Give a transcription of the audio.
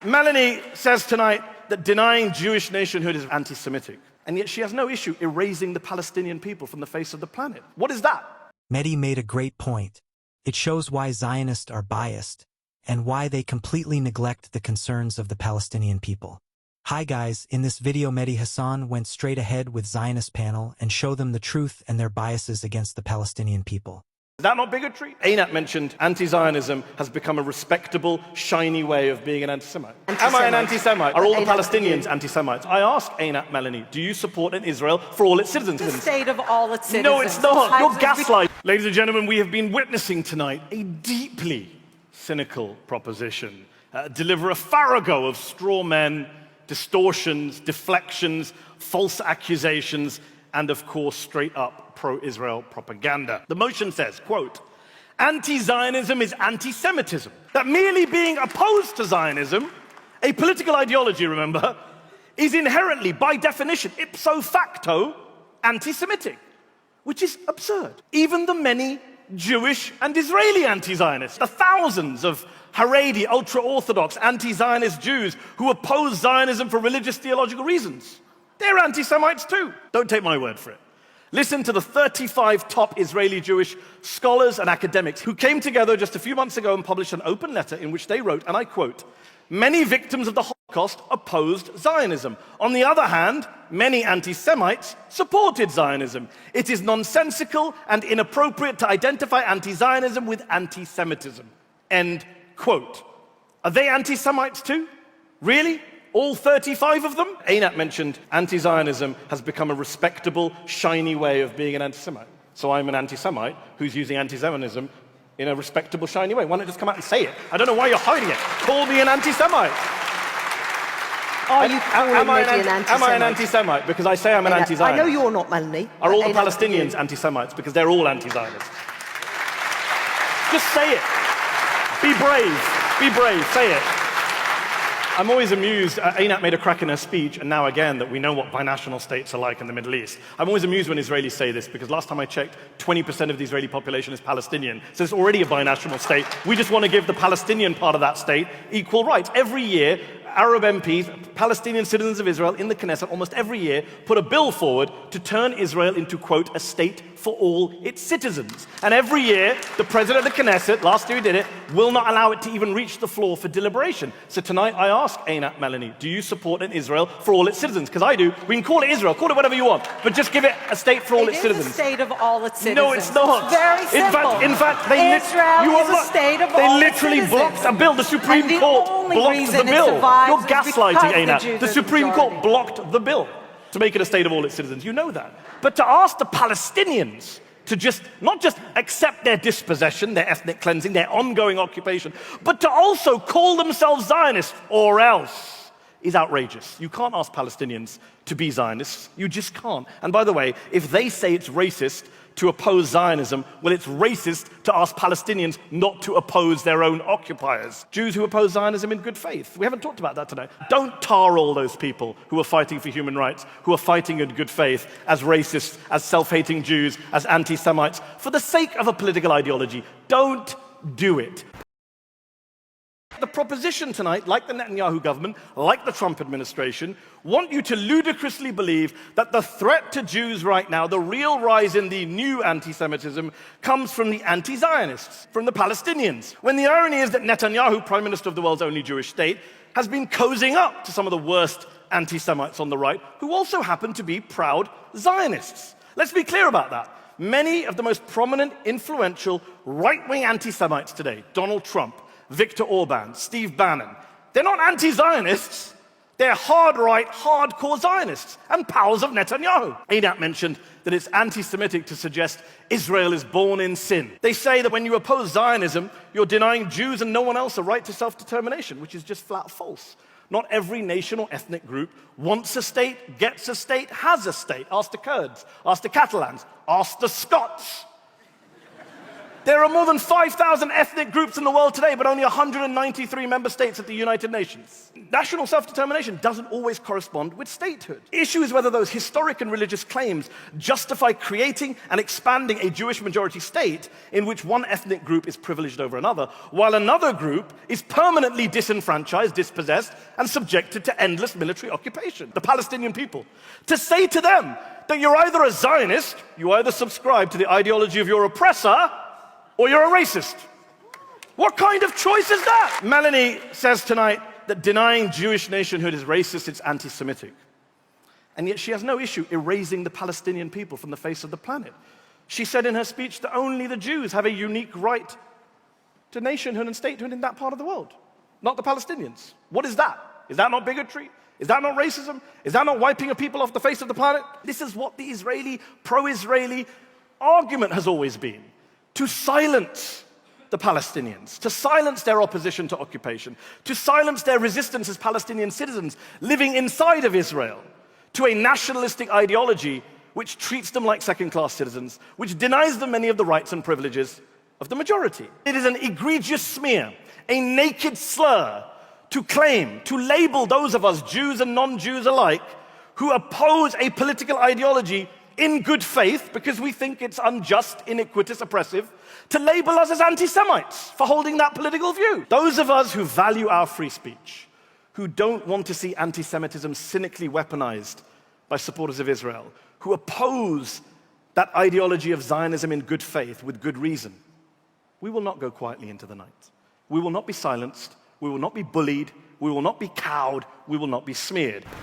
Melanie says tonight that denying Jewish nationhood is anti-Semitic, and yet she has no issue erasing the Palestinian people from the face of the planet. What is that? Mehdi made a great point. It shows why Zionists are biased, and why they completely neglect the concerns of the Palestinian people. Hi guys, in this video Mehdi Hasan went straight ahead with Zionist panel and show them the truth and their biases against the Palestinian people. Is that not bigotry? Einat mentioned anti-Zionism has become a respectable, shiny way of being an anti-Semite. Am I an anti-Semite? Are all the Palestinians anti-Semites? I ask Einat, Melanie, do you support an Israel for all its citizens? The state of all its citizens. No, it's not. You're gaslighting. Ladies and gentlemen, we have been witnessing tonight a deeply cynical proposition. Deliver a farrago of straw men, distortions, deflections, false accusations, and of course, straight up pro-Israel propaganda. The motion says, quote, anti-Zionism is anti-Semitism. That merely being opposed to Zionism, a political ideology, remember, is inherently, by definition, ipso facto, anti-Semitic, which is absurd. Even the many Jewish and Israeli anti-Zionists, the thousands of Haredi, ultra-Orthodox, anti-Zionist Jews who oppose Zionism for religious theological reasons, they're anti-Semites too. Don't take my word for it. Listen to the 35 top Israeli Jewish scholars and academics who came together just a few months ago and published an open letter in which they wrote, and I quote, many victims of the Holocaust opposed Zionism. On the other hand, many anti-Semites supported Zionism. It is nonsensical and inappropriate to identify anti-Zionism with anti-Semitism. End quote. Are they anti-Semites too? Really? All 35 of them? Einat mentioned anti-Zionism has become a respectable, shiny way of being an anti-Semite. So I'm an anti-Semite who's using anti-Zionism in a respectable, shiny way. Why not just come out and say it? I don't know why you're hiding it. Call me an anti-Semite. Are you calling me an anti-Semite? Am I an anti-Semite? Because I say I'm an anti-Zionist. I know you're not, Melanie. Are all the Palestinians anti-Semites? Because they're all anti-Zionists. Just say it. Be brave. Be brave. Say it. I'm always amused, Einat made a crack in her speech, and now again, that we know what binational states are like in the Middle East. I'm always amused when Israelis say this, because last time I checked, 20% of the Israeli population is Palestinian. So it's already a binational state. We just want to give the Palestinian part of that state equal rights. Every year, Arab MPs, Palestinian citizens of Israel in the Knesset, almost every year, put a bill forward to turn Israel into, quote, a state for all its citizens. And every year, the president of the Knesset, last year he did it, will not allow it to even reach the floor for deliberation. So tonight I ask Einat, Melanie, do you support an Israel for all its citizens? Because I do. We can call it Israel, call it whatever you want, but just give it a state for all its citizens. It is a state of all its citizens. No, it's not. Very simple. In fact, Israel is a state of all its citizens. They literally blocked a bill. The Supreme Court blocked the bill. You're gaslighting, Einat. The Supreme Court blocked the bill to make it a state of all its citizens. You know that. But to ask the Palestinians to not just accept their dispossession, their ethnic cleansing, their ongoing occupation, but to also call themselves Zionists or else is outrageous. You can't ask Palestinians to be Zionists. You just can't. And by the way, if they say it's racist to oppose Zionism, well, it's racist to ask Palestinians not to oppose their own occupiers. Jews who oppose Zionism in good faith. We haven't talked about that today. Don't tar all those people who are fighting for human rights, who are fighting in good faith, as racists, as self-hating Jews, as anti-Semites, for the sake of a political ideology. Don't do it. The proposition tonight, like the Netanyahu government, like the Trump administration, want you to ludicrously believe that the threat to Jews right now, the real rise in the new anti-Semitism, comes from the anti-Zionists, from the Palestinians. When the irony is that Netanyahu, prime minister of the world's only Jewish state, has been cozying up to some of the worst anti-Semites on the right, who also happen to be proud Zionists. Let's be clear about that. Many of the most prominent, influential, right-wing anti-Semites today, Donald Trump, Viktor Orban, Steve Bannon, they're not anti-Zionists. They're hard-right, hardcore Zionists and pals of Netanyahu. Einat mentioned that it's anti-Semitic to suggest Israel is born in sin. They say that when you oppose Zionism, you're denying Jews and no one else a right to self-determination, which is just flat false. Not every nation or ethnic group wants a state, gets a state, has a state. Ask the Kurds, ask the Catalans, ask the Scots. There are more than 5,000 ethnic groups in the world today, but only 193 member states at the United Nations. National self-determination doesn't always correspond with statehood. The issue is whether those historic and religious claims justify creating and expanding a Jewish majority state in which one ethnic group is privileged over another, while another group is permanently disenfranchised, dispossessed, and subjected to endless military occupation. The Palestinian people. To say to them that you're either a Zionist, you either subscribe to the ideology of your oppressor, or you're a racist. What kind of choice is that? Melanie says tonight that denying Jewish nationhood is racist, it's anti-Semitic. And yet she has no issue erasing the Palestinian people from the face of the planet. She said in her speech that only the Jews have a unique right to nationhood and statehood in that part of the world, not the Palestinians. What is that? Is that not bigotry? Is that not racism? Is that not wiping a people off the face of the planet? This is what the Israeli, pro-Israeli argument has always been. To silence the Palestinians, to silence their opposition to occupation, to silence their resistance as Palestinian citizens living inside of Israel, to a nationalistic ideology which treats them like second-class citizens, which denies them many of the rights and privileges of the majority. It is an egregious smear, a naked slur to claim, to label those of us, Jews and non-Jews alike, who oppose a political ideology in good faith, because we think it's unjust, iniquitous, oppressive, to label us as anti-Semites for holding that political view. Those of us who value our free speech, who don't want to see anti-Semitism cynically weaponized by supporters of Israel, who oppose that ideology of Zionism in good faith with good reason, we will not go quietly into the night. We will not be silenced, we will not be bullied, we will not be cowed, we will not be smeared.